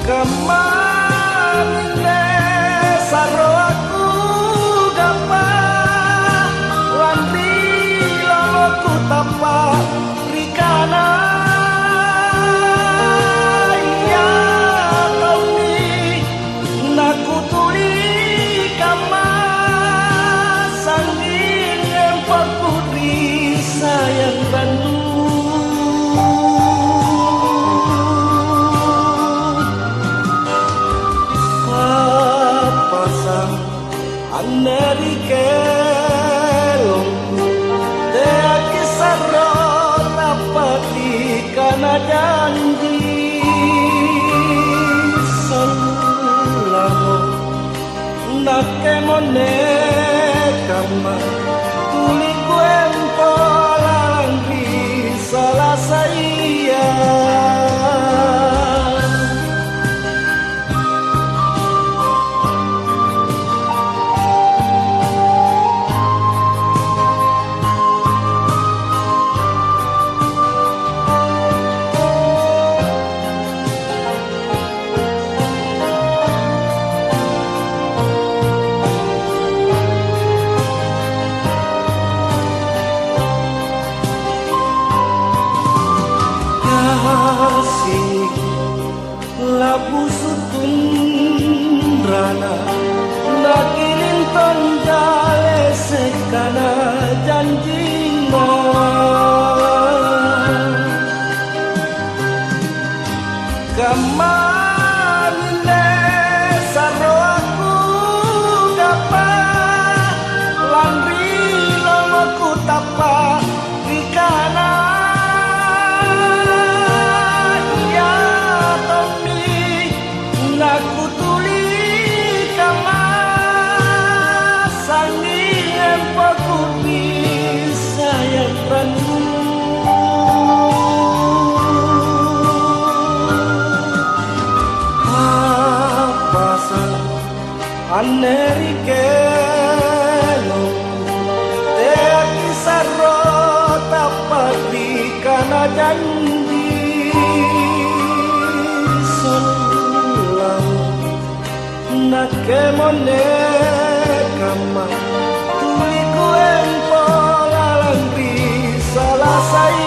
Kemane saro aku gapa lan bila aku tapa rikana ya kauni naku tuli kama sangin empok putri sayang Bandung. Dari kelongku Dea kisaro tapati kana janji Salamo nakemone kama Tuli kuempo lalangri salah saya labu sutun rana nakilin tonjale sekana janjina kemane saro aku gapa lan rilo aku tapa rikana aku tuli kama sangi empokku sayang Bandung apa sang Amerike lo Dea kisaro tapati kana janji nakemone kama tuli kuempo lalangri salah saya